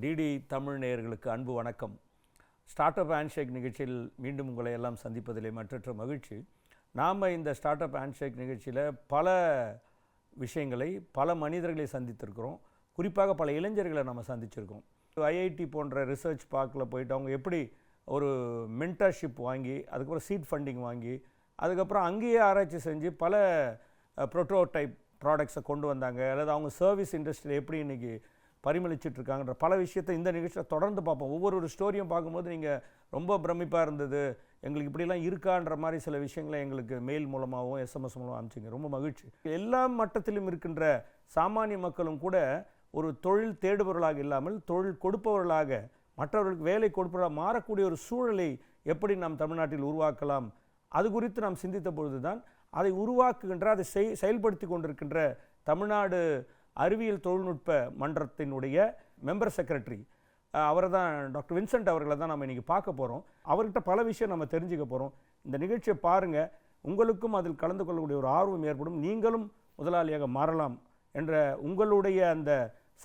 DD Tamil நேயர்களுக்கு அன்பு வணக்கம். ஸ்டார்ட் அப் ஹேண்ட்ஷேக் நிகழ்ச்சியில் மீண்டும் உங்களை எல்லாம் சந்திப்பதிலே மற்றற்ற மகிழ்ச்சி. நாம் இந்த ஸ்டார்ட் அப் ஹேண்ட்ஷேக் நிகழ்ச்சியில் பல விஷயங்களை, பல மனிதர்களை சந்தித்திருக்கிறோம். குறிப்பாக பல இளைஞர்களை நம்ம சந்திச்சிருக்கோம். ஐஐடி போன்ற ரிசர்ச் பார்க்கில் போயிட்டு அவங்க எப்படி ஒரு மென்டர்ஷிப் வாங்கி, அதுக்கப்புறம் சீட் ஃபண்டிங் வாங்கி, அதுக்கப்புறம் அங்கேயே ஆராய்ச்சி செஞ்சு பல ப்ரோட்டோடைப் ப்ராடக்ட்ஸை கொண்டு வந்தாங்க, அல்லது அவங்க சர்வீஸ் இண்டஸ்ட்ரியில் எப்படி இன்றைக்கி பரிமளிச்சிட்ருக்காங்கன்ற பல விஷயத்தை இந்த நிகழ்ச்சியில் தொடர்ந்து பார்ப்போம். ஒவ்வொரு ஸ்டோரியும் பார்க்கும்போது நீங்கள் ரொம்ப பிரமிப்பாக இருந்தது, எங்களுக்கு இப்படிலாம் இருக்கான்ற மாதிரி சில விஷயங்களை எங்களுக்கு மெயில் மூலமாகவும் எஸ்எம்எஸ் மூலமாக அனுப்பிச்சிங்க. ரொம்ப மகிழ்ச்சி. எல்லா மட்டத்திலும் இருக்கின்ற சாமானிய மக்களும் கூட ஒரு தொழில் தேடுபவர்களாக இல்லாமல் தொழில் கொடுப்பவர்களாக, மற்றவர்களுக்கு வேலை கொடுப்பவர்களாக மாறக்கூடிய ஒரு சூழலை எப்படி நாம் தமிழ்நாட்டில் உருவாக்கலாம், அது குறித்து நாம் சிந்தித்த பொழுது தான் அதை உருவாக்குகின்ற, அதை செயல்படுத்தி கொண்டிருக்கின்ற தமிழ்நாடு அறிவியல் தொழில்நுட்ப மன்றத்தினுடைய மெம்பர் செக்ரட்டரி அவரை தான், டாக்டர் வின்சென்ட் அவர்களை தான் நம்ம இன்றைக்கி பார்க்க போகிறோம். அவர்கிட்ட பல விஷயம் நம்ம தெரிஞ்சுக்க போகிறோம். இந்த நிகழ்ச்சியை பாருங்கள், உங்களுக்கும் அதில் கலந்து கொள்ளக்கூடிய ஒரு ஆர்வம் ஏற்படும். நீங்களும் முதலாளியாக மாறலாம் என்ற உங்களுடைய அந்த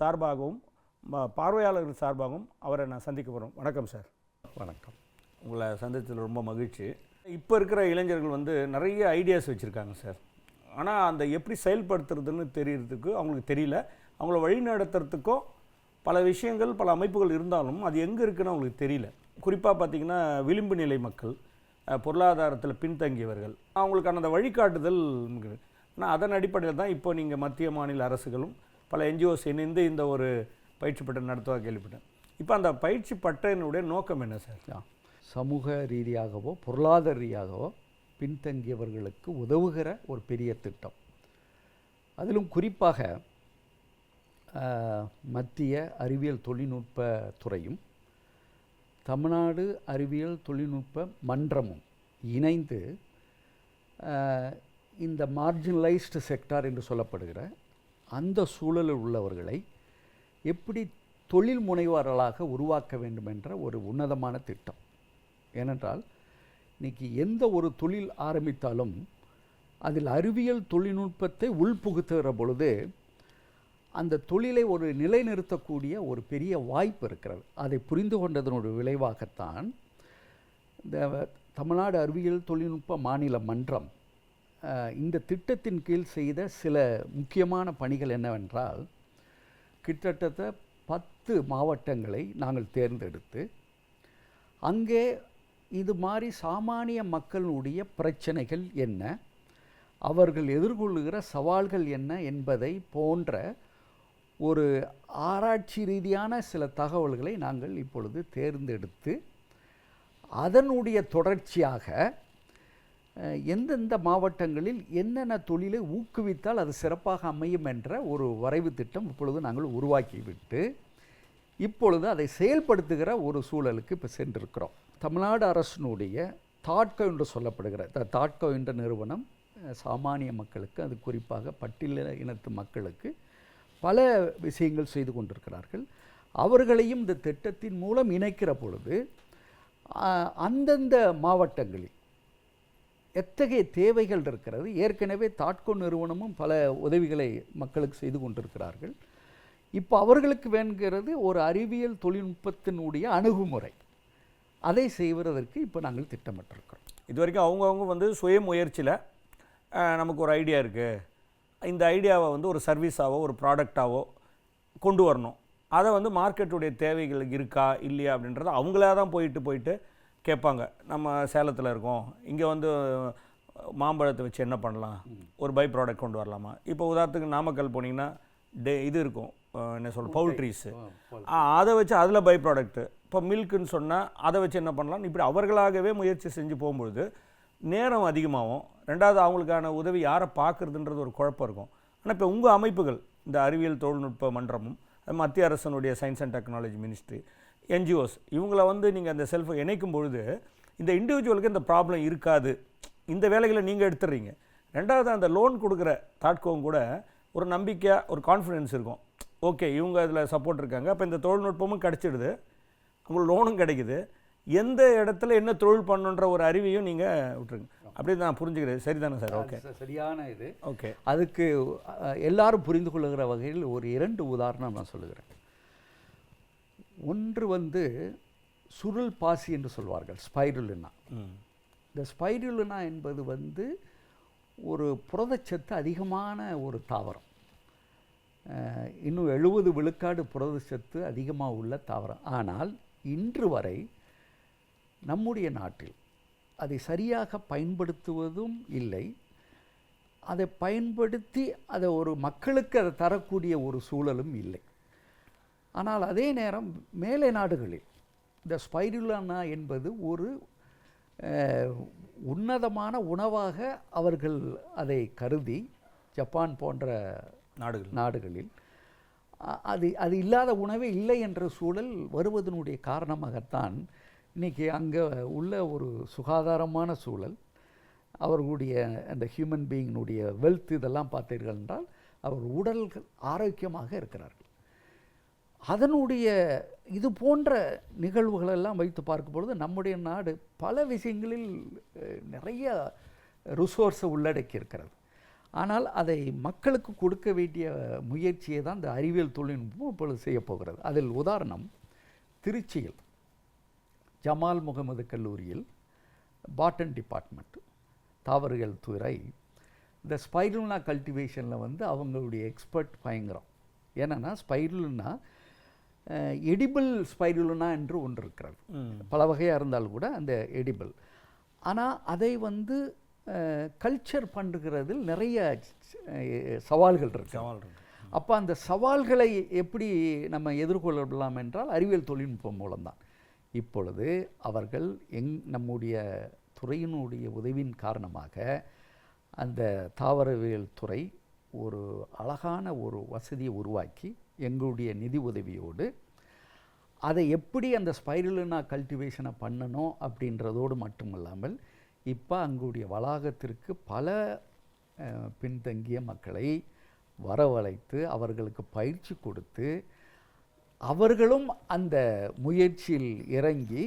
சார்பாகவும் பார்வையாளர்கள் சார்பாகவும் அவரை நான் சந்திக்க போகிறோம். வணக்கம் சார். வணக்கம். உங்களை சந்தித்ததில் ரொம்ப மகிழ்ச்சி. இப்போ இருக்கிற இளைஞர்கள் நிறைய ஐடியாஸ் வச்சுருக்காங்க சார். ஆனால் அந்த எப்படி செயல்படுத்துறதுன்னு தெரியறதுக்கு அவங்களுக்கு தெரியல. அவங்கள வழி நடத்துறதுக்கும் பல விஷயங்கள், பல அமைப்புகள் இருந்தாலும் அது எங்கே இருக்குன்னு அவங்களுக்கு தெரியல. குறிப்பாக பார்த்திங்கன்னா விளிம்பு நிலை மக்கள், பொருளாதாரத்தில் பின்தங்கியவர்கள், அவங்களுக்கான அந்த வழிகாட்டுதல். ஆனால் அதன் அடிப்படையில் தான் இப்போ நீங்கள் மத்திய மாநில அரசுகளும் பல என்ஜிஓஸ் இணைந்து இந்த ஒரு பயிற்சி பட்டறை நடத்துவதாக கேள்விப்பட்டேன். இப்போ அந்த பயிற்சி பட்டறையினுடைய நோக்கம் என்ன சார்? சமூக ரீதியாகவோ பொருளாதார ரீதியாகவோ பின்தங்கியவர்களுக்கு உதவுகிற ஒரு பெரிய திட்டம். அதிலும் குறிப்பாக மத்திய அறிவியல் தொழில்நுட்ப துறையும் தமிழ்நாடு அறிவியல் தொழில்நுட்ப மன்றமும் இணைந்து இந்த மார்ஜினலைஸ்டு செக்டார் என்று சொல்லப்படுகிற அந்த சூழலில் உள்ளவர்களை எப்படி தொழில் முனைவாளர்களாக உருவாக்க வேண்டும் என்ற ஒரு உன்னதமான திட்டம். ஏனென்றால் இன்றைக்கி எந்த ஒரு தொழில் ஆரம்பித்தாலும் அதில் அறிவியல் தொழில்நுட்பத்தை உள்புகுத்துகிற பொழுது அந்த தொழிலை ஒரு நிலைநிறுத்தக்கூடிய ஒரு பெரிய வாய்ப்பு இருக்கிறது. அதை புரிந்து கொண்டதனுடைய விளைவாகத்தான் இந்த தமிழ்நாடு அறிவியல் தொழில்நுட்ப மாநில மன்றம் இந்த திட்டத்தின் கீழ் செய்த சில முக்கியமான பணிகள் என்னவென்றால், கிட்டத்தட்ட 10 மாவட்டங்களை நாங்கள் தேர்ந்தெடுத்து அங்கே இது மாதிரி சாமானிய மக்களுடைய பிரச்சனைகள் என்ன, அவர்கள் எதிர்கொள்ளுகிற சவால்கள் என்ன என்பதை போன்ற ஒரு ஆராய்ச்சி ரீதியான சில தகவல்களை நாங்கள் இப்பொழுது தேர்ந்தெடுத்து அதனுடைய தொடர்ச்சியாக எந்தெந்த மாவட்டங்களில் என்னென்ன தொழிலை ஊக்குவித்தால் அது சிறப்பாக அமையும் என்ற ஒரு வரைவு திட்டம் இப்பொழுது நாங்கள் உருவாக்கிவிட்டு இப்பொழுது அதை செயல்படுத்துகிற ஒரு சூழலுக்கு இப்போ சென்றிருக்கிறோம். தமிழ்நாடு அரசினுடைய தாட்கோ என்று சொல்லப்படுகிற தாட்கோ என்ற நிறுவனம் சாமானிய மக்களுக்கு, அது குறிப்பாக பட்டியல இனத்து மக்களுக்கு பல விஷயங்கள் செய்து கொண்டிருக்கிறார்கள். அவர்களையும் இந்த திட்டத்தின் மூலம் இணைக்கிற பொழுது அந்தந்த மாவட்டங்களில் எத்தகைய தேவைகள் இருக்கிறது, ஏற்கனவே தாட்கோ நிறுவனமும் பல உதவிகளை மக்களுக்கு செய்து கொண்டிருக்கிறார்கள். இப்போ அவர்களுக்கு வேண்கிறது ஒரு அறிவியல் தொழில்நுட்பத்தினுடைய அணுகுமுறை, அதை செய்வதற்கு இப்போ நாங்கள் திட்டமிட்டிருக்கிறோம். இது வரைக்கும் அவங்கவுங்க சுய முயற்சியில் நமக்கு ஒரு ஐடியா இருக்குது, இந்த ஐடியாவை ஒரு சர்வீஸாவோ ஒரு ப்ராடக்டாவோ கொண்டு வரணும். அதை மார்க்கெட்டுடைய தேவைகள் இருக்கா இல்லையா அப்படின்றத அவங்களே தான் போயிட்டு கேட்பாங்க. நம்ம சேலத்தில் இருக்கோம், இங்கே மாம்பழத்தை வச்சு என்ன பண்ணலாம், ஒரு பை ப்ராடக்ட் கொண்டு வரலாமா. இப்போ உதாரணத்துக்கு நாமக்கல் போனீங்கன்னா இது இருக்கும், என்ன சொல்ல, பவுல்ட்ரீஸு, அதை வச்சு அதில் பை ப்ராடக்ட்டு. இப்போ மில்க்குன்னு சொன்னால் அதை வச்சு என்ன பண்ணலாம். இப்படி அவர்களாகவே முயற்சி செஞ்சு போகும்பொழுது நேரம் அதிகமாகும். ரெண்டாவது அவங்களுக்கான உதவி யாரை பார்க்குறதுன்றது ஒரு குழப்பம் இருக்கும். ஆனால் இப்போ உங்கள் அமைப்புகள், இந்த அறிவியல் தொழில்நுட்ப மன்றமும் மத்திய அரசனுடைய science and technology ministry, NGOs, இவங்களை நீங்கள் அந்த செல்ஃபை இணைக்கும் பொழுது இந்த இண்டிவிஜுவலுக்கு இந்த ப்ராப்ளம் இருக்காது. இந்த வேலைகளை நீங்கள் எடுத்துடுறீங்க. ரெண்டாவது அந்த லோன் கொடுக்குற தாட்கோவும் கூட ஒரு நம்பிக்கையாக, ஒரு கான்ஃபிடென்ஸ் இருக்கும். ஓகே, இவங்க அதில் சப்போர்ட் இருக்காங்க, அப்போ இந்த தொழில்நுட்பமும் கிடச்சிடுது, உங்களுக்கு லோனும் கிடைக்குது, எந்த இடத்துல என்ன தொழில் பண்ணுன்ற ஒரு அறிவையும் நீங்கள் விட்டுருங்க. அப்படி நான் புரிஞ்சுக்கிறேன். சரிதானே சார்? ஓகே, சரியான இது. ஓகே, அதுக்கு எல்லாரும் புரிந்து கொள்ளுகிற வகையில் ஒரு 2 உதாரணம் நான் சொல்லுகிறேன். ஒன்று வந்து சுருள் பாசி என்று சொல்வார்கள், ஸ்பைருலினா. இந்த ஸ்பைருலினா என்பது வந்து ஒரு புரதச்சத்து அதிகமான ஒரு தாவரம். இன்னும் 70 விழுக்காடு புரதச்சத்து அதிகமாக உள்ள தாவரம். ஆனால் இன்று வரை நம்முடைய நாட்டில் அதை சரியாக பயன்படுத்துவதும் இல்லை. அதை பயன்படுத்தி அதை ஒரு மக்களுக்கு அதை தரக்கூடிய ஒரு சூழலும் இல்லை. ஆனால் அதே நேரம் மேலை நாடுகளில் இந்த ஸ்பைருலினா என்பது ஒரு உன்னதமான உணவாக அவர்கள் அதை கருதி, ஜப்பான் போன்ற நாடுகளில் அது இல்லாத உணவே இல்லை என்ற சூழல் வருவதனுடைய காரணமாகத்தான் இன்றைக்கி அங்கே உள்ள ஒரு சுகாதாரமான சூழல், அவர்களுடைய அந்த ஹியூமன் பீயினுடைய வெல்த் இதெல்லாம் பார்த்தீர்கள் என்றால் அவர் உடல்கள் ஆரோக்கியமாக இருக்கிறார்கள். அதனுடைய இது போன்ற நிகழ்வுகளெல்லாம் வைத்து பார்க்கும் பொழுது நம்முடைய நாடு பல விஷயங்களில் நிறைய ரிசோர்ஸை உள்ளடக்கி இருக்கிறது. ஆனால் அதை மக்களுக்கு கொடுக்க வேண்டிய முயற்சியை தான் இந்த அறிவியல் தொழில்நுட்பம் இப்பொழுது செய்யப்போகிறது. அதில் உதாரணம், திருச்சியில் ஜமால் முகமது கல்லூரியில் பாட்டன் டிபார்ட்மெண்ட், தாவரவியல் துறை, இந்த ஸ்பைருலினா கல்டிவேஷனில் வந்து அவங்களுடைய எக்ஸ்பர்ட் பயங்கரம். ஏன்னா ஸ்பைருலினா எடிபிள் ஸ்பைருலினா என்று ஒன்று இருக்கிறது. பல வகையாக இருந்தாலும் கூட அந்த எடிபிள். ஆனால் அதை வந்து கல்ச்சர் பண்ணுகிறதில் நிறைய சவால்கள் இருக்கு. அப்போ அந்த சவால்களை எப்படி நம்ம எதிர்கொள்ளலாம் என்றால் அறிவியல் தொழில்நுட்பம் மூலம்தான். இப்பொழுது அவர்கள் நம்முடைய துறையினுடைய உதவியின் காரணமாக அந்த தாவரவியல் துறை ஒரு அழகான ஒரு வசதியை உருவாக்கி எங்களுடைய நிதி உதவியோடு அதை எப்படி அந்த ஸ்பைருலினா கல்டிவேஷனை பண்ணணும் அப்படின்றதோடு மட்டுமல்லாமல் இப்போ அங்குடைய வளாகத்திற்கு பல பின்தங்கிய மக்களை வரவழைத்து அவர்களுக்கு பயிற்சி கொடுத்து அவர்களும் அந்த முயற்சியில் இறங்கி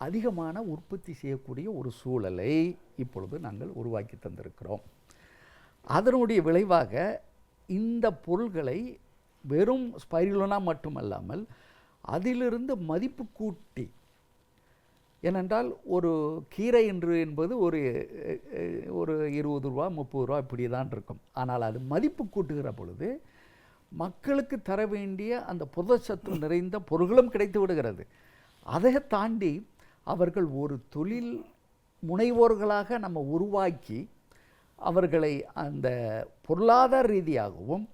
அதிகமான உற்பத்தி செய்யக்கூடிய ஒரு சூழலை இப்பொழுது நாங்கள் உருவாக்கி தந்திருக்கிறோம். அதனுடைய விளைவாக இந்த பொருள்களை வெறும் ஸ்பைருலினா மட்டுமல்லாமல் அதிலிருந்து மதிப்பு கூட்டி, ஏனென்றால் ஒரு கீரை என்பது ஒரு 20 ரூபா 30 ரூபா இப்படி தான் இருக்கும். ஆனால் அது மதிப்பு கூட்டுகிற பொழுது மக்களுக்கு தர வேண்டிய அந்த புரதச்சத்து நிறைந்த பொருட்களும் கிடைத்து விடுகிறது. அதை தாண்டி அவர்கள் ஒரு தொழில் முனைவோர்களாக நம்ம உருவாக்கி அவர்களை அந்த பொருளாதார ரீதியாகவும்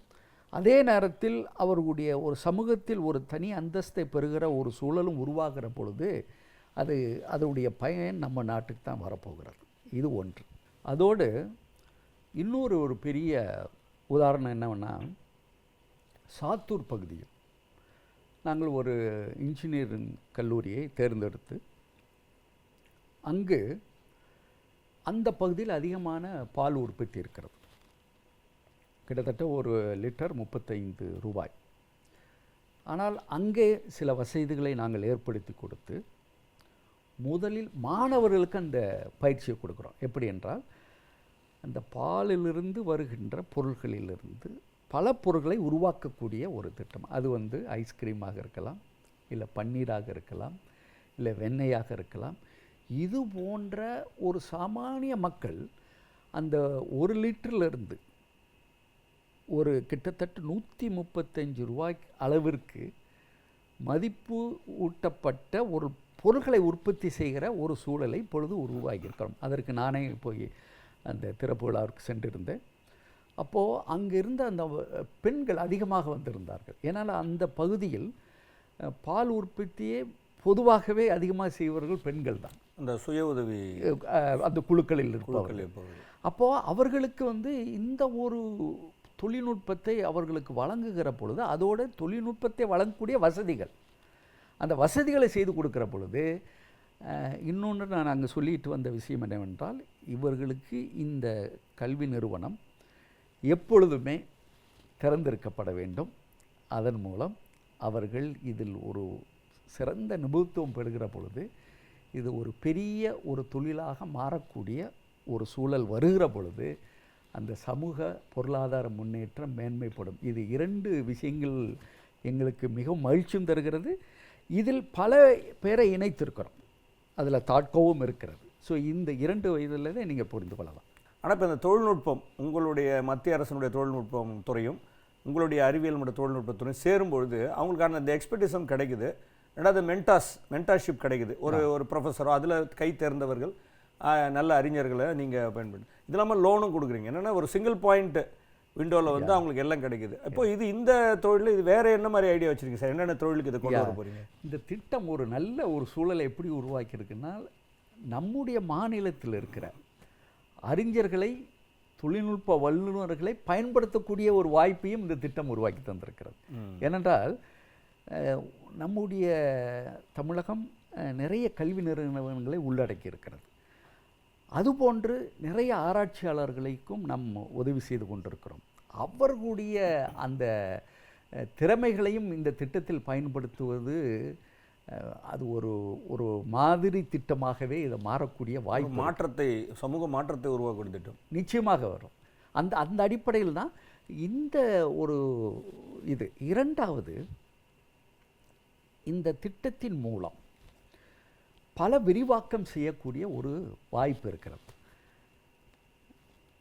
அதே நேரத்தில் அவர்களுடைய ஒரு சமூகத்தில் ஒரு தனி அந்தஸ்தை பெறுகிற ஒரு சூழலும் உருவாகிற பொழுது அதனுடைய பயன் நம்ம நாட்டுக்கு தான் வரப்போகிறது. இது ஒன்று. அதோடு இன்னொரு பெரிய உதாரணம் என்னவென்னா, சாத்தூர் பகுதியில் நாங்கள் ஒரு இன்ஜினியரிங் கல்லூரியை தேர்ந்தெடுத்து அங்கு அந்த பகுதியில் அதிகமான பால் உற்பத்தி இருக்கிறது. கிட்டத்தட்ட ஒரு லிட்டர் 35 ரூபாய். ஆனால் அங்கே சில வசதிகளை நாங்கள் ஏற்படுத்தி கொடுத்து முதலில் மாணவர்களுக்கு அந்த பயிற்சியை கொடுக்குறோம். எப்படி என்றால், அந்த பாலிலிருந்து வருகின்ற பொருள்களிலிருந்து பல பொருட்களை உருவாக்கக்கூடிய ஒரு திட்டம். அது வந்து ஐஸ்கிரீமாக இருக்கலாம், இல்லை பன்னீராக இருக்கலாம், இல்லை வெண்ணெயாக இருக்கலாம். இது போன்ற ஒரு சாமானிய மக்கள் அந்த 1 லிட்டரிலிருந்து ஒரு கிட்டத்தட்ட 135 ரூபாய் அளவிற்கு மதிப்பு ஊட்டப்பட்ட ஒரு பொருட்களை உற்பத்தி செய்கிற ஒரு சூழலை இப்பொழுது உருவாகியிருக்கிறோம். அதற்கு நானே போய் அந்த திறப்பு விழாவிற்கு சென்றிருந்தேன். அப்போது அங்கிருந்த அந்த பெண்கள் அதிகமாக வந்திருந்தார்கள். ஏன்னால் அந்த பகுதியில் பால் உற்பத்தியே பொதுவாகவே அதிகமாக செய்வர்கள் பெண்கள் தான், அந்த சுய உதவி அந்த குழுக்களில் இருப்பவர்கள். அப்போது அவர்களுக்கு வந்து இந்த ஒரு தொழில்நுட்பத்தை அவர்களுக்கு வழங்குகிற பொழுது அதோட தொழில்நுட்பத்தை வழங்கக்கூடிய வசதிகள், அந்த வசதிகளை செய்து கொடுக்குற பொழுது இன்னொன்று நான் அங்கே சொல்லிட்டு வந்த விஷயம் என்னவென்றால், இவர்களுக்கு இந்த கல்வி நிறுவனம் எப்பொழுதுமே திறந்திருக்கப்பட வேண்டும். அதன் மூலம் அவர்கள் இதில் ஒரு சிறந்த நிபுணத்துவம் பெறுகிற பொழுது இது ஒரு பெரிய ஒரு தொழிலாக மாறக்கூடிய ஒரு சூழல் வருகிற பொழுது அந்த சமூக பொருளாதார முன்னேற்றம் மேன்மைப்படும். இது 2 விஷயங்கள் எங்களுக்கு மிகவும் மகிழ்ச்சியும் தருகிறது. இதில் பல பேரை இணைத்திருக்கிறோம், அதில் தாட்கோவும் இருக்கிறது. ஸோ இந்த 2 வயதில் நீங்கள் புரிந்து கொள்ளலாம். ஆனால் இப்போ இந்த தொழில்நுட்பம், உங்களுடைய மத்திய அரசினுடைய தொழில்நுட்பம் துறையும் உங்களுடைய அறிவியல் மற்றும் தொழில்நுட்பத்துறையும் சேரும்பொழுது அவங்களுக்கான அந்த எக்ஸ்பர்டிசம் கிடைக்குது. ரெண்டாவது மென்டார்ஷிப் கிடைக்குது. ஒரு ப்ரொஃபஸரோ அதில் கை தேர்ந்தவர்கள் நல்ல அறிஞர்களை நீங்கள் பயன்படுத்தி, இது இல்லாமல் லோனும் கொடுக்குறீங்க. என்னென்னா ஒரு சிங்கிள் பாயிண்ட் விண்டோவில் வந்து அவங்களுக்கு எல்லாம் கிடைக்குது. இப்போ இந்த தொழில் இது வேறு என்ன மாதிரி ஐடியா வச்சுருக்கீங்க சார்? என்னென்ன தொழிலுக்கு இதை கொண்டு வர போகிறீங்க? இந்த திட்டம் ஒரு நல்ல ஒரு சூழலை எப்படி உருவாக்கியிருக்குன்னா, நம்முடைய மாநிலத்தில் இருக்கிற அறிஞர்களை, தொழில்நுட்ப வல்லுநர்களை பயன்படுத்தக்கூடிய ஒரு வாய்ப்பையும் இந்த திட்டம் உருவாக்கி தந்திருக்கிறது. ஏனென்றால் நம்முடைய தமிழகம் நிறைய கல்வி நிறுவனங்களை உள்ளடக்கி இருக்கிறது. அதுபோன்று நிறைய ஆராய்ச்சியாளர்களுக்கும் நம்ம உதவி செய்து கொண்டிருக்கிறோம். அவர்களுடைய அந்த திறமைகளையும் இந்த திட்டத்தில் பயன்படுத்துவது அது ஒரு மாதிரி திட்டமாகவே இதை மாறக்கூடிய வாய்ப்பு, சமூக மாற்றத்தை உருவாக்கும் திட்டம் நிச்சயமாக வரும். அந்த அடிப்படையில் தான் இந்த ஒரு இது. இரண்டாவது, இந்த திட்டத்தின் மூலம் பல விரிவாக்கம் செய்யக்கூடிய ஒரு வாய்ப்பு இருக்கிறது.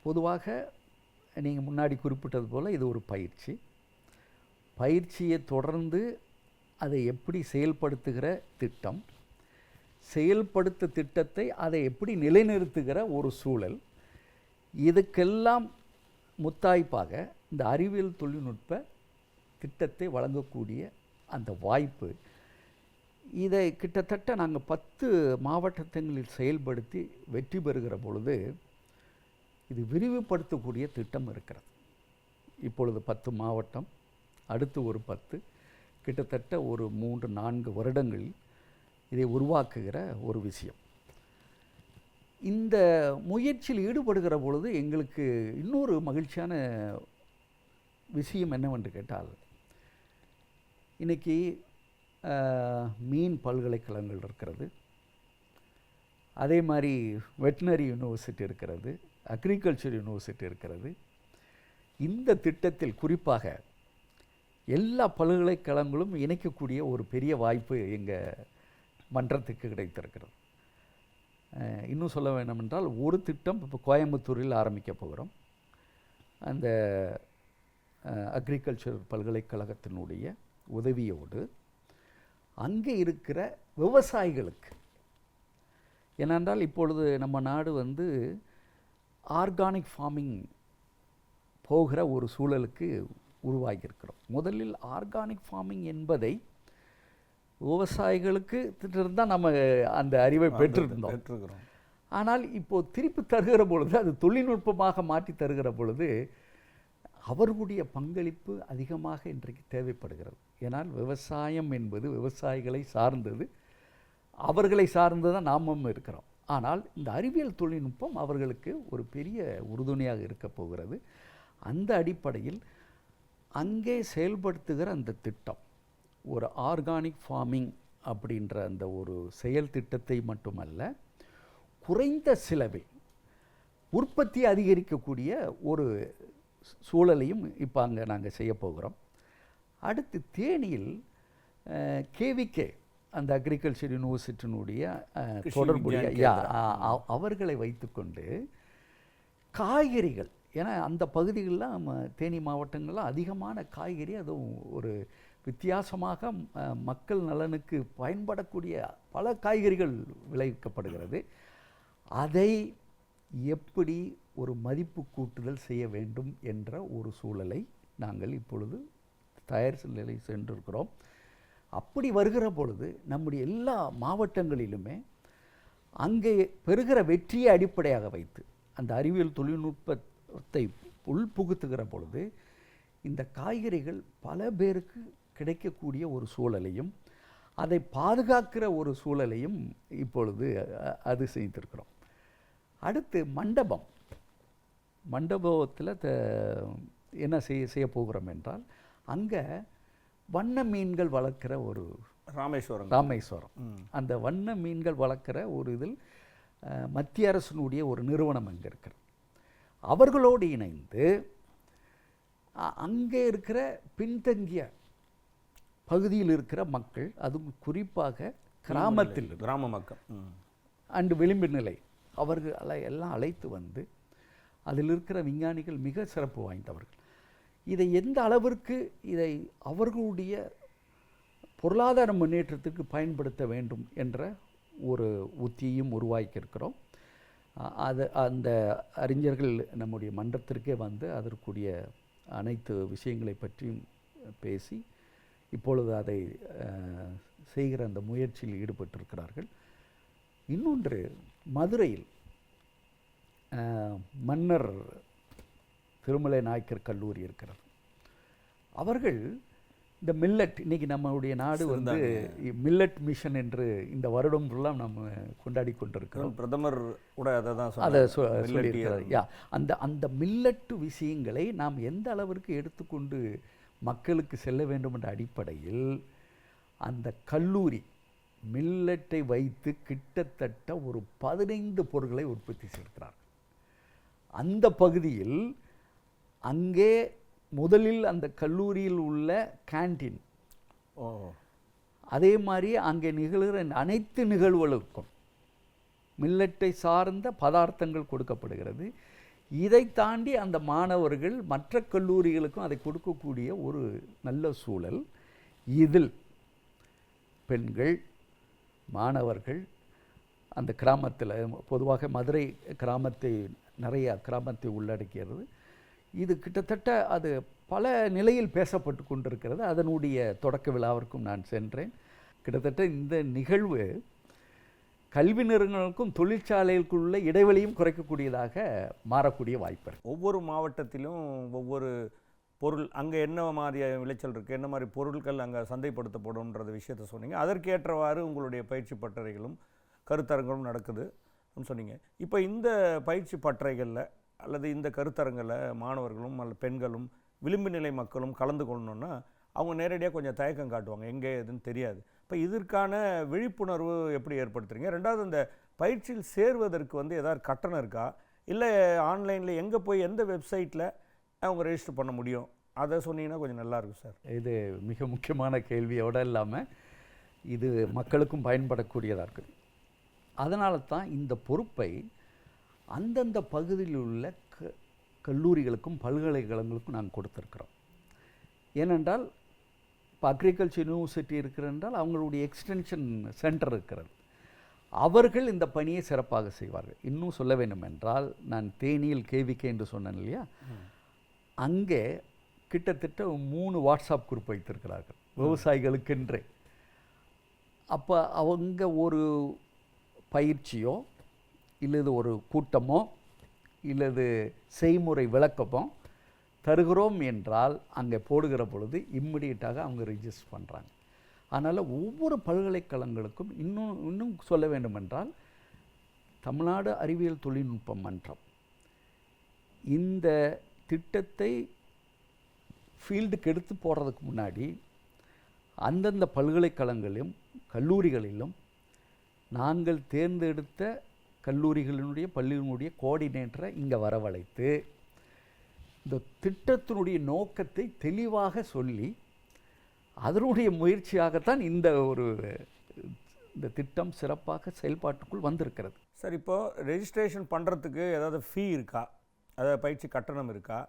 பொதுவாக நீங்கள் முன்னாடி குறிப்பிட்டது போல் இது ஒரு பயிற்சியை தொடர்ந்து அதை எப்படி செயல்படுத்துகிற திட்டம், செயல்படுத்த திட்டத்தை அதை எப்படி நிலைநிறுத்துகிற ஒரு சூழல், இதுக்கெல்லாம் முத்தாய்ப்பாக இந்த அறிவியல் தொழில்நுட்ப திட்டத்தை வழங்கக்கூடிய அந்த வாய்ப்பு, இதை கிட்டத்தட்ட நாங்கள் 10 மாவட்டங்களில் செயல்படுத்தி வெற்றி பெறுகிற பொழுது இது விரிவுபடுத்தக்கூடிய திட்டம் இருக்கிறது. இப்பொழுது 10 மாவட்டம், அடுத்து ஒரு 10, கிட்டத்தட்ட ஒரு 3-4 வருடங்களில் இதை உருவாக்குகிற ஒரு விஷயம். இந்த முயற்சியில் ஈடுபடுகிற பொழுது எங்களுக்கு இன்னொரு மகிழ்ச்சியான விஷயம் என்னவென்று கேட்டால், இன்றைக்கி மீன் பல்கலைக்கழகங்கள் இருக்கிறது, அதே மாதிரி வெட்டினரி யூனிவர்சிட்டி இருக்கிறது, அக்ரிகல்ச்சர் யூனிவர்சிட்டி இருக்கிறது. இந்த திட்டத்தில் குறிப்பாக எல்லா பல்கலைக்கழகங்களும் இணைக்கக்கூடிய ஒரு பெரிய வாய்ப்பு எங்கள் மன்றத்துக்கு கிடைத்திருக்கிறது. இன்னும் சொல்ல வேண்டுமென்றால், ஒரு திட்டம் இப்போ கோயம்புத்தூரில் ஆரம்பிக்க போகிறோம். அந்த அக்ரிகல்ச்சர் பல்கலைக்கழகத்தினுடைய உதவியோடு அங்கே இருக்கிற விவசாயிகளுக்கு, ஏனென்றால் இப்பொழுது நம்ம நாடு வந்து ஆர்கானிக் ஃபார்மிங் போகிற ஒரு சூழலுக்கு உருவாகியிருக்கிறோம். முதலில் ஆர்கானிக் ஃபார்மிங் என்பதை விவசாயிகளுக்கு தான் நம்ம அந்த அறிவை பெற்றிருந்தோம். ஆனால் இப்போது திருப்பி தருகிற பொழுது, அது தொழில்நுட்பமாக மாற்றி தருகிற பொழுது அவர்களுடைய பங்களிப்பு அதிகமாக இன்றைக்கு தேவைப்படுகிறது. ஏன்னால் விவசாயம் என்பது விவசாயிகளை சார்ந்தது, அவர்களை சார்ந்து தான் நாமும் இருக்கிறோம். ஆனால் இந்த அறிவியல் தொழில்நுட்பம் அவர்களுக்கு ஒரு பெரிய உறுதுணையாக இருக்க போகிறது. அந்த அடிப்படையில் அங்கே செயல்படுத்துகிற அந்த திட்டம் ஒரு ஆர்கானிக் ஃபார்மிங் அப்படின்ற அந்த ஒரு செயல் திட்டத்தை மட்டுமல்ல, குறைந்த செலவில் உற்பத்தி அதிகரிக்கக்கூடிய ஒரு சூழலையும் இப்போ அங்கே நாங்கள் செய்ய போகிறோம். அடுத்து தேனியில் கேவிகே, அந்த அக்ரிகல்ச்சர் யூனிவர்சிட்டியினுடைய தொடர்புடைய அவர்களை வைத்துக்கொண்டு காய்கறிகள், ஏன்னா அந்த பகுதிகளில் நம்ம தேனி மாவட்டங்களில் அதிகமான காய்கறி, அதுவும் ஒரு வித்தியாசமாக மக்கள் நலனுக்கு பயன்படக்கூடிய பல காய்கறிகள் விளைவிக்கப்படுகிறது. அதை எப்படி ஒரு மதிப்பு கூட்டுதல் செய்ய வேண்டும் என்ற ஒரு சூழலை நாங்கள் இப்பொழுது தயார் நிலை சென்றிருக்கிறோம். அப்படி வருகிற பொழுது நம்முடைய எல்லா மாவட்டங்களிலுமே அங்கே பெறுகிற வெற்றியை அடிப்படையாக வைத்து அந்த அறிவியல் தொழில்நுட்பத்தை உள்புகுத்துகிற பொழுது இந்த காய்கறிகள் பல பேருக்கு கிடைக்கக்கூடிய ஒரு சூழலையும் அதை பாதுகாக்கிற ஒரு சூழலையும் இப்பொழுது அது செய்திருக்கிறோம். அடுத்து மண்டபத்தில் என்ன செய்ய போகிறோம் என்றால், அங்கே வண்ண மீன்கள் வளர்க்குற ஒரு ராமேஸ்வரம் அந்த வண்ண மீன்கள் வளர்க்குற ஒரு இதில் மத்திய அரசினுடைய ஒரு நிறுவனம் அங்கே இருக்கிறது. அவர்களோடு இணைந்து அங்கே இருக்கிற பின்தங்கிய பகுதியில் இருக்கிற மக்கள், அதுவும் குறிப்பாக கிராமத்தில் கிராம மக்கள் அண்டு விளிம்பு நிலை அவர்களை எல்லாம் அழைத்து வந்து அதில் இருக்கிற விஞ்ஞானிகள் மிக சிறப்பு வாய்ந்தவர்கள். இதை எந்த அளவிற்கு இதை அவர்களுடைய பொருளாதார முன்னேற்றத்துக்கு பயன்படுத்த வேண்டும் என்ற ஒரு உத்தியையும் உருவாக்கியிருக்கிறோம். அந்த அறிஞர்கள் நம்முடைய மன்றத்திற்கே வந்து அதற்குரிய அனைத்து விஷயங்களை பற்றியும் பேசி இப்பொழுது அதை செய்கிற அந்த முயற்சியில் ஈடுபட்டிருக்கிறார்கள். இன்னொன்று, மதுரையில் மன்னர் திருமலை நாயக்கர் கல்லூரி இருக்கிறது. அவர்கள் இந்த மில்லட், இன்றைக்கி நம்மளுடைய நாடு வந்து மில்லட் மிஷன் என்று இந்த வருடம் ஃபுல்லாக நம்ம கொண்டாடி கொண்டிருக்கிறோம். பிரதமர் கூட அதை சொல்லியிருக்கிறார். அந்த மில்லட்டு விஷயங்களை நாம் எந்த அளவிற்கு எடுத்துக்கொண்டு மக்களுக்கு செல்ல வேண்டும் என்ற அடிப்படையில் அந்த கல்லூரி மில்லட்டை வைத்து கிட்டத்தட்ட ஒரு 15 பொருட்களை உற்பத்தி செய்கிறார்கள். அந்த பகுதியில் அங்கே முதலில் அந்த கல்லூரியில் உள்ள கேன்டீன், அதே மாதிரி அங்கே நிகழ்கிற அனைத்து நிகழ்வுகளுக்கும் மில்லட்டை சார்ந்த பதார்த்தங்கள் கொடுக்கப்படுகிறது. இதை தாண்டி அந்த மாணவர்கள் மற்ற கல்லூரிகளுக்கும் அதை கொடுக்கக்கூடிய ஒரு நல்ல சூழல். இதில் பெண்கள், மாணவர்கள், அந்த கிராமத்தில் பொதுவாக மதுரை நிறைய கிராமத்தை உள்ளடக்கிறது. இது கிட்டத்தட்ட அது பல நிலையில் பேசப்பட்டு கொண்டிருக்கிறது. அதனுடைய தொடக்க விழாவிற்கும் நான் சென்றேன். கிட்டத்தட்ட இந்த நிகழ்வு கல்வி நிறுவனங்களுக்கும் தொழிற்சாலைகளுக்குள்ள இடைவெளியும் குறைக்கக்கூடியதாக மாறக்கூடிய வாய்ப்பு. ஒவ்வொரு மாவட்டத்திலும் ஒவ்வொரு பொருள், அங்கே என்ன மாதிரி விளைச்சல் இருக்குது, என்ன மாதிரி பொருட்கள் அங்கே சந்தைப்படுத்தப்படும்ன்ற விஷயத்தை சொன்னீங்க. அதற்கேற்றவாறு உங்களுடைய பயிற்சி பட்டறைகளும் கருத்தரங்களும் நடக்குதுன்னு சொன்னீங்க. இப்போ இந்த பயிற்சி பட்டறைகளில் அல்லது இந்த கருத்தரங்களில் மாணவர்களும் அல்லது பெண்களும் விளிம்பு நிலை மக்களும் கலந்து கொள்ளணுன்னா அவங்க நேரடியாக கொஞ்சம் தயக்கம் காட்டுவாங்க, எங்கே எதுன்னு தெரியாது. இப்போ இதற்கான விழிப்புணர்வு எப்படி ஏற்படுத்துறீங்க? ரெண்டாவது, இந்த பயிற்சியில் சேர்வதற்கு வந்து ஏதாவது கட்டணம் இருக்கா, இல்லை ஆன்லைனில் எங்கே போய் எந்த வெப்சைட்டில் அவங்க ரெஜிஸ்டர் பண்ண முடியும், அதை சொன்னீங்கன்னா கொஞ்சம் நல்லாயிருக்கும் சார். இது மிக முக்கியமான கேள்வியோடு இல்லாமல் இது மக்களுக்கும் பயன்படக்கூடியதாக இருக்குது. அதனால தான் இந்த பொறுப்பை அந்தந்த பகுதியில் உள்ள கல்லூரிகளுக்கும் பல்கலைக்கழகங்களுக்கும் நாங்கள் கொடுத்துருக்குறோம். ஏனென்றால் இப்போ அக்ரிகல்ச்சர் யூனிவர்சிட்டி இருக்கிறென்றால் அவங்களுடைய எக்ஸ்டென்ஷன் சென்டர் இருக்கிறது. அவர்கள் இந்த பணியை சிறப்பாக செய்வார்கள். இன்னும் சொல்ல வேண்டும் என்றால், நான் தேனியில் கேவிகே என்று சொன்னேன் இல்லையா, அங்கே கிட்டத்தட்ட 3 வாட்ஸ்அப் குரூப் வைத்திருக்கிறார்கள் விவசாயிகளுக்கென்றே. அப்போ அவங்க ஒரு பயிற்சியோ இல்லது ஒரு கூட்டமோ இல்லது செய்முறை விளக்கமோ தருகிறோம் என்றால் அங்கே போடுகிற பொழுது இம்மிடியட்டாக அவங்க ரிஜிஸ்டர் பண்ணுறாங்க. அதனால் ஒவ்வொரு பல்கலைக்கழகங்களுக்கும் இன்னும் சொல்ல வேண்டுமென்றால், தமிழ்நாடு அறிவியல் தொழில்நுட்ப மன்றம் இந்த திட்டத்தை ஃபீல்டுக்கு எடுத்து போடுறதுக்கு முன்னாடி அந்தந்த பல்கலைக்கழகங்களிலும் கல்லூரிகளிலும் நாங்கள் தேர்ந்தெடுத்த கல்லூரிகளினுடைய பள்ளியினுடைய கோஆர்டினேட்டரை இங்கே வரவழைத்து இந்த திட்டத்தினுடைய நோக்கத்தை தெளிவாக சொல்லி அதனுடைய முயற்சியாகத்தான் இந்த திட்டம் சிறப்பாக செயல்பாட்டுக்குள் வந்திருக்கிறது. சார், இப்போது ரெஜிஸ்ட்ரேஷன் பண்ணுறதுக்கு ஏதாவது ஃபீ இருக்கா, அதாவது பயிற்சி கட்டணம் இருக்கா?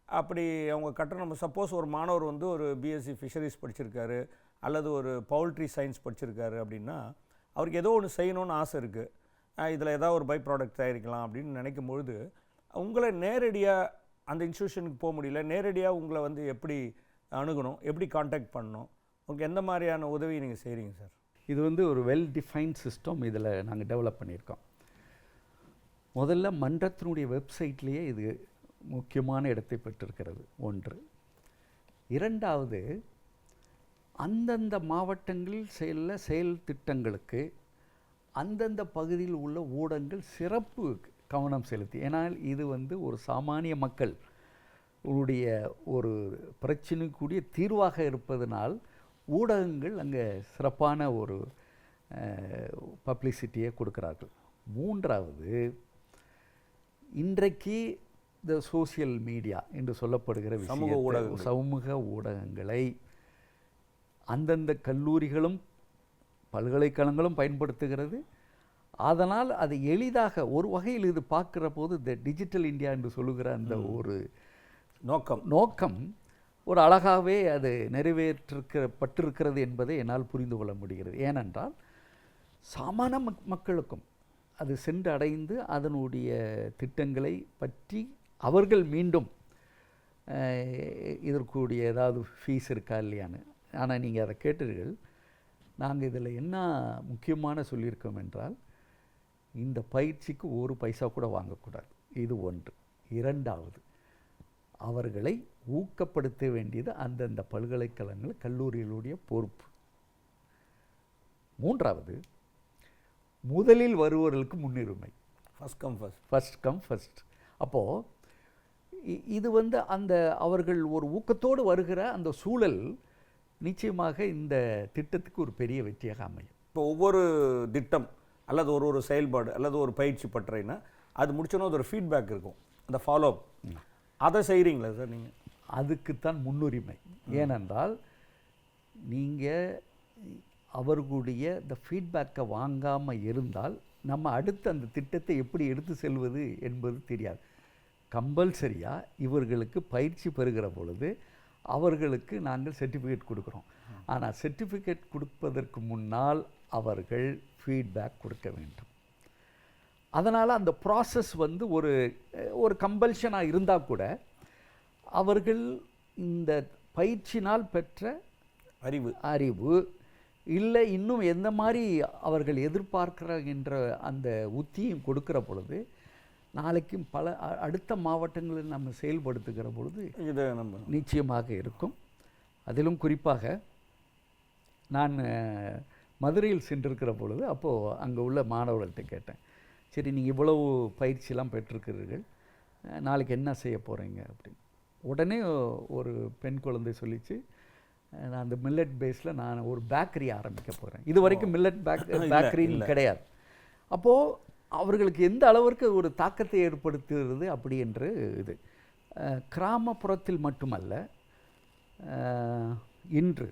அப்படி அவங்க கட்டணம், சப்போஸ் ஒரு மாணவர் வந்து ஒரு பிஎஸ்சி ஃபிஷரிஸ் படிச்சிருக்காரு அல்லது ஒரு பவுல்ட்ரி சயின்ஸ் படிச்சிருக்காரு அப்படின்னா அவருக்கு ஏதோ ஒன்று செய்யணும்னு ஆசை இருக்குது, இதில் ஏதாவது ஒரு பை ப்ராடக்ட் தயாரிக்கலாம் அப்படின்னு நினைக்கும் பொழுது உங்களை நேரடியாக அந்த இன்ஸ்டியூஷனுக்கு போக முடியல, நேரடியாக உங்களை வந்து எப்படி அணுகணும், எப்படி காண்டாக்ட் பண்ணணும், உங்களுக்கு எந்த மாதிரியான உதவி நீங்கள் செய்கிறீங்க சார்? இது வந்து ஒரு வெல் டிஃபைன்ட் சிஸ்டம் இதில் நாங்கள் டெவலப் பண்ணியிருக்கோம். முதல்ல மன்றத்தினுடைய வெப்சைட்லேயே இது முக்கியமான இடத்தை பெற்றிருக்கிறது ஒன்று. இரண்டாவது, அந்தந்த மாவட்டங்களில் செயல் திட்டங்களுக்கு அந்தந்த பகுதியில் உள்ள ஊடகங்கள் சிறப்பு கவனம் செலுத்தி, ஏன்னால் இது வந்து ஒரு சாமானிய மக்கள் உடைய ஒரு பிரச்சனைக்குரிய தீர்வாக இருப்பதனால் ஊடகங்கள் அங்கே சிறப்பான ஒரு பப்ளிசிட்டியை கொடுக்கிறார்கள். மூன்றாவது, இன்றைக்கு இந்த சோசியல் மீடியா என்று சொல்லப்படுகிற சமூக ஊடகங்களை அந்தந்த கல்லூரிகளும் பல்கலைக்கழகங்களும் பயன்படுத்துகிறது. அதனால் அது எளிதாக ஒரு வகையில் இது பார்க்குற போது இந்த டிஜிட்டல் இந்தியா என்று சொல்லுகிற அந்த ஒரு நோக்கம் ஒரு அழகாகவே அது நிறைவேற்றப்பட்டிருக்கிறது என்பதை என்னால் புரிந்து கொள்ள முடிகிறது. ஏனென்றால் சாமானிய மக்களுக்கும் அது சென்று அடைந்து அதனுடைய திட்டங்களை பற்றி அவர்கள் மீண்டும் இதற்குரிய ஏதாவது ஃபீஸ் இருக்கா இல்லையான்னு. ஆனால் நீங்கள் அதை கேட்டீர்கள். நாங்கள் இதில் என்ன முக்கியமான சொல்லியிருக்கோம் என்றால், இந்த பயிற்சிக்கு ஒரு பைசா கூட வாங்கக்கூடாது. இது ஒன்று. இரண்டாவது, அவர்களை ஊக்கப்படுத்த வேண்டியது அந்தந்த பல்கலைக்கழகங்கள் கல்லூரிகளுடைய பொறுப்பு. மூன்றாவது, முதலில் வருவர்களுக்கு முன்னுரிமை. First come first. அப்போது இது அந்த அவர்கள் ஒரு ஊக்கத்தோடு வருகிற அந்த சூழல் நிச்சயமாக இந்த திட்டத்துக்கு ஒரு பெரிய வெற்றியாக அமையும். இப்போ ஒவ்வொரு திட்டம் அல்லது ஒரு செயல்பாடு அல்லது ஒரு பயிற்சி பற்றறைன்னா அது முடிச்சோன்னா ஒரு ஃபீட்பேக் இருக்கும், அந்த ஃபாலோ அப். அதை செய்கிறீங்களா சார் நீங்கள்? அதுக்குத்தான் முன்னுரிமை. ஏனென்றால் நீங்கள் அவர்களுடைய இந்த ஃபீட்பேக்கை வாங்காமல் இருந்தால் நம்ம அடுத்து அந்த திட்டத்தை எப்படி எடுத்து செல்வது என்பது தெரியாது. கம்பல்சரியாக இவர்களுக்கு பயிற்சி பெறுகிற பொழுது அவர்களுக்கு நாங்கள் சர்டிஃபிகேட் கொடுக்குறோம். ஆனால் சர்டிஃபிகேட் கொடுப்பதற்கு முன்னால் அவர்கள் ஃபீட்பேக் கொடுக்க வேண்டும். அதனால் அந்த ப்ராசஸ் ஒரு கம்பல்ஷனாக இருந்தால் கூட அவர்கள் இந்த பயிற்சினால் பெற்ற அறிவு இல்லை இன்னும் எந்த மாதிரி அவர்கள் எதிர்பார்க்கிற அந்த உத்தியும் கொடுக்கிற பொழுது நாளைக்கும் பல அடுத்த மாவட்டங்களில் நம்ம செயல்படுத்துகிற பொழுது இது நம்ம நிச்சயமாக இருக்கும். அதிலும் குறிப்பாக நான் மதுரையில் சென்றிருக்கிற பொழுது அப்போது அங்கே உள்ள மாணவர்கள்ட்ட கேட்டேன், சரி நீங்கள் இவ்வளவு பயிற்சியெல்லாம் பெற்றிருக்கிறீர்கள், நாளைக்கு என்ன செய்ய போகிறீங்க அப்படின்னு. உடனே ஒரு பெண் குழந்தை சொல்லிச்சு, நான் அந்த மில்லட் பேஸில் நான் ஒரு பேக்கரி ஆரம்பிக்க போகிறேன். இது வரைக்கும் மில்லட் பேக்கரின்னு கிடையாது. அப்போது அவர்களுக்கு எந்த அளவிற்கு ஒரு தாக்கத்தை ஏற்படுத்துகிறது அப்படி என்று இது கிராமப்புறத்தில் மட்டுமல்ல, இன்று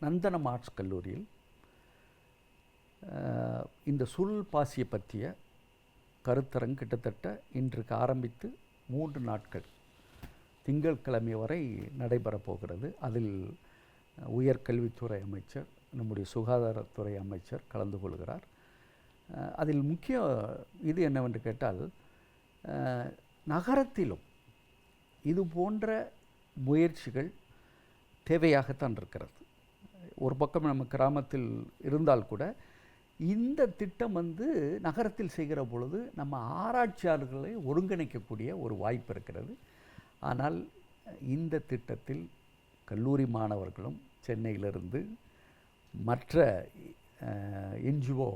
நந்தனம் ஆர்ட்ஸ் கல்லூரியில் இந்த சுருள் பாசியை பற்றிய கருத்தரங்கு கிட்டத்தட்ட இன்றைக்கு ஆரம்பித்து 3 நாட்கள் திங்கட்கிழமை வரை நடைபெறப் போகிறது. அதில் உயர்கல்வித்துறை அமைச்சர், நம்முடைய சுகாதாரத்துறை அமைச்சர் கலந்து கொள்கிறார். அதில் முக்கிய இது என்னவென்று கேட்டால், நகரத்திலும் இது போன்ற முயற்சிகள் தேவையாகத்தான் இருக்கிறது. ஒரு பக்கம் நம்ம கிராமத்தில் இருந்தால் கூட இந்த திட்டம் நகரத்தில் செய்கிற பொழுது நம்ம ஆராய்ச்சியாளர்களை ஒருங்கிணைக்கக்கூடிய ஒரு வாய்ப்பு இருக்கிறது. ஆனால் இந்த திட்டத்தில் கல்லூரி மாணவர்களும் சென்னையிலிருந்து மற்ற என்ஜிஓ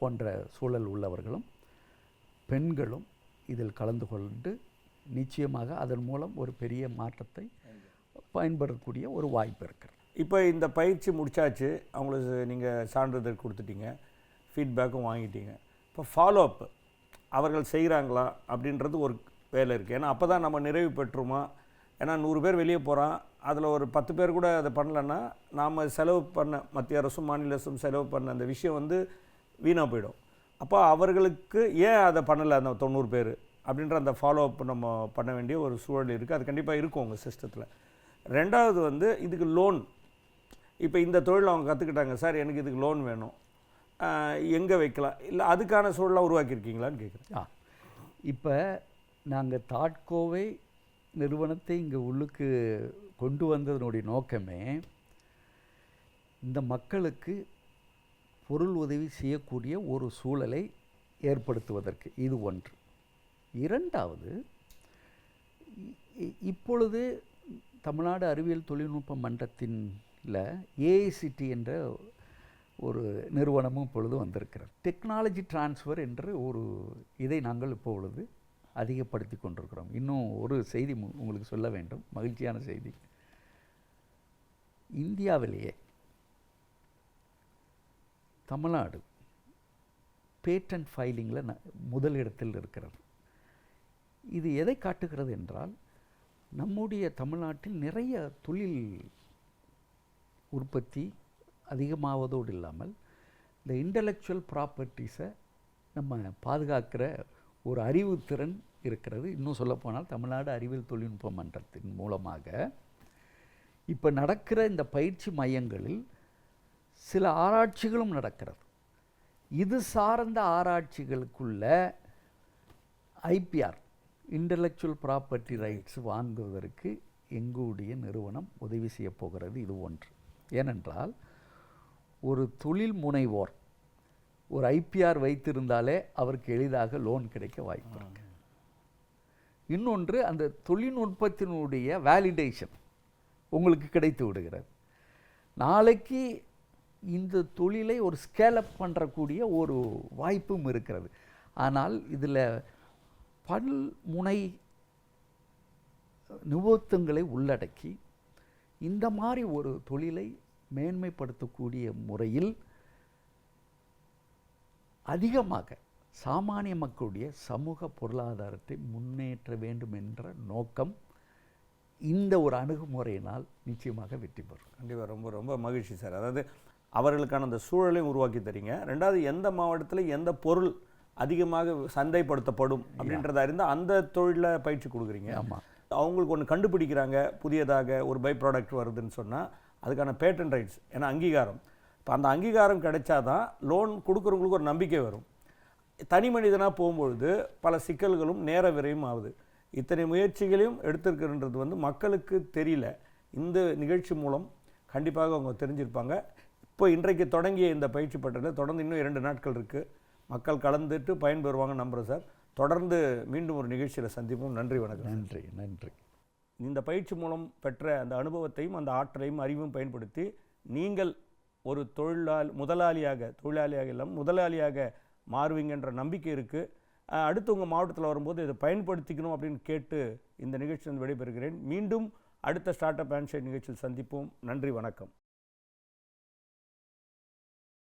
போன்ற சூழல் உள்ளவர்களும் பெண்களும் இதில் கலந்து கொண்டு நிச்சயமாக அதன் மூலம் ஒரு பெரிய மாற்றத்தை பயன்படக்கூடிய ஒரு வாய்ப்பு இருக்கிறது. இப்போ இந்த பயிற்சி முடிச்சாச்சு, அவங்களுக்கு நீங்கள் சான்றிதழ் கொடுத்துட்டீங்க, ஃபீட்பேக்கும் வாங்கிட்டீங்க. இப்போ ஃபாலோ அப் அவர்கள் செய்கிறாங்களா அப்படின்றது ஒரு வேலை இருக்குது. ஏன்னா அப்போ தான் நம்ம நிறைவு பெற்றுமா. ஏன்னா 100 பேர் வெளியே போகிறான், அதில் ஒரு 10 பேர் கூட அதை பண்ணலைன்னா நாம் செலவு பண்ண மத்திய அரசும் மாநில அரசும் செலவு பண்ண அந்த விஷயம் வீணாக போயிடும். அப்போ அவர்களுக்கு ஏன் அதை பண்ணலை அந்த 90 பேர் அப்படின்ற அந்த ஃபாலோ அப் நம்ம பண்ண வேண்டிய ஒரு சூழல் இருக்குது. அது கண்டிப்பாக இருக்கும் உங்கள் சிஸ்டத்தில். ரெண்டாவது இதுக்கு லோன். இப்போ இந்த தொழில் அவங்க கற்றுக்கிட்டாங்க, சார் எனக்கு இதுக்கு லோன் வேணும், எங்கே வைக்கலாம், இல்லை அதுக்கான சூழலாக உருவாக்கியிருக்கீங்களான்னு கேட்குறேன். இப்போ நாங்கள் தாட்கோவை நிறுவனத்தை இங்கே உள்ளுக்கு கொண்டு வந்ததனுடைய நோக்கமே இந்த மக்களுக்கு பொருள் உதவி செய்யக்கூடிய ஒரு சூழலை ஏற்படுத்துவதற்கு. இது ஒன்று. இரண்டாவது, இப்பொழுது தமிழ்நாடு அறிவியல் தொழில்நுட்ப மன்றத்தின்ல ஏஐசிடி என்ற ஒரு நிறுவனமும் இப்பொழுது வந்திருக்கிறது. டெக்னாலஜி டிரான்ஸ்ஃபர் என்று ஒரு இதை நாங்கள் இப்பொழுது அதிகப்படுத்தி கொண்டிருக்கிறோம். இன்னும் ஒரு செய்தி உங்களுக்கு சொல்ல வேண்டும், மகிழ்ச்சியான செய்தி. இந்தியாவிலேயே தமிழ்நாடு பேட்டன்ட் ஃபைலிங்கில் முதலிடத்தில் இருக்கிறது. இது எதை காட்டுகிறது என்றால், நம்முடைய தமிழ்நாட்டில் நிறைய தொழில் உற்பத்தி அதிகமாவதோடு இல்லாமல் இந்த இன்டலெக்சுவல் ப்ராப்பர்ட்டிஸை நம்ம பாதுகாக்கிற ஒரு அறிவுத்திறன் இருக்கிறது. இன்னும் சொல்லப்போனால் தமிழ்நாடு அறிவியல் தொழில்நுட்ப மன்றத்தின் மூலமாக இப்போ நடக்கிற இந்த பயிற்சி மையங்களில் சில ஆராய்ச்சிகளும் நடக்கிறது. இது சார்ந்த ஆராய்ச்சிகளுக்குள்ள ஐபிஆர் இன்டலெக்சுவல் ப்ராப்பர்ட்டி ரைட்ஸ் வாங்குவதற்கு எங்களுடைய நிறுவனம் உதவி செய்ய போகிறது. இது ஒன்று. ஏனென்றால் ஒரு தொழில் முனைவோர் ஒரு ஐபிஆர் வைத்திருந்தாலே அவருக்கு எளிதாக லோன் கிடைக்க வாய்ப்பு இருக்கு. இன்னொன்று, அந்த தொழில்நுட்பத்தினுடைய வேலிடேஷன் உங்களுக்கு கிடைத்து விடுகிறது. நாளைக்கு இந்த தொழிலை ஒரு ஸ்கேலப் பண்ணுறக்கூடிய ஒரு வாய்ப்பும் இருக்கிறது. ஆனால் இதில் பல்முனை நிபுணத்துவங்களை உள்ளடக்கி இந்த மாதிரி ஒரு தொழிலை மேன்மைப்படுத்தக்கூடிய முறையில் அதிகமாக சாமானிய மக்களுடைய சமூக பொருளாதாரத்தை முன்னேற்ற வேண்டும் என்ற நோக்கம் இந்த ஒரு அணுகுமுறையினால் நிச்சயமாக வெற்றி பெறும். கண்டிப்பாக ரொம்ப ரொம்ப மகிழ்ச்சி சார். அதாவது அவர்களுக்கான அந்த சூழலையும் உருவாக்கி தரீங்க. ரெண்டாவது, எந்த மாவட்டத்தில் எந்த பொருள் அதிகமாக சந்தைப்படுத்தப்படும் அப்படின்றத அறிந்தால் அந்த தொழிலில் பயிற்சி கொடுக்குறீங்க. ஆமாம். அவங்களுக்கு ஒன்று கண்டுபிடிக்கிறாங்க, புதியதாக ஒரு பை ப்ராடக்ட் வருதுன்னு சொன்னால் அதுக்கான பேட்டன் ரைட்ஸ், ஏன்னா அங்கீகாரம். இப்போ அந்த அங்கீகாரம் கிடைச்சாதான் லோன் கொடுக்குறவங்களுக்கு ஒரு நம்பிக்கை வரும். தனி மனிதனாக போகும்பொழுது பல சிக்கல்களும் நேர விரையும் ஆகுது. இத்தனை முயற்சிகளையும் எடுத்திருக்கின்றது மக்களுக்கு தெரியல. இந்த நிகழ்ச்சி மூலம் கண்டிப்பாக அவங்க தெரிஞ்சிருப்பாங்க. இப்போ இன்றைக்கு தொடங்கிய இந்த பயிற்சி பட்டறையில் தொடர்ந்து இன்னும் 2 நாட்கள் இருக்குது. மக்கள் கலந்துட்டு பயன்பெறுவாங்க நம்புகிறேன் சார். தொடர்ந்து மீண்டும் ஒரு நிகழ்ச்சியில் சந்திப்போம். நன்றி, வணக்கம். நன்றி, நன்றி. இந்த பயிற்சி மூலம் பெற்ற அந்த அனுபவத்தையும் அந்த ஆற்றலையும் அறிவும் பயன்படுத்தி நீங்கள் ஒரு தொழிலாளியாக இல்லாமல் முதலாளியாக மாறுவீங்கன்ற நம்பிக்கை இருக்குது. அடுத்து உங்கள் மாவட்டத்தில் வரும்போது இதை பயன்படுத்திக்கணும் அப்படின்னு கேட்டு இந்த நிகழ்ச்சியில் விடைபெறுகிறேன். மீண்டும் அடுத்த ஸ்டார்ட் அப் ஹேண்ட்ஷேக் நிகழ்ச்சியில் சந்திப்போம். நன்றி, வணக்கம்.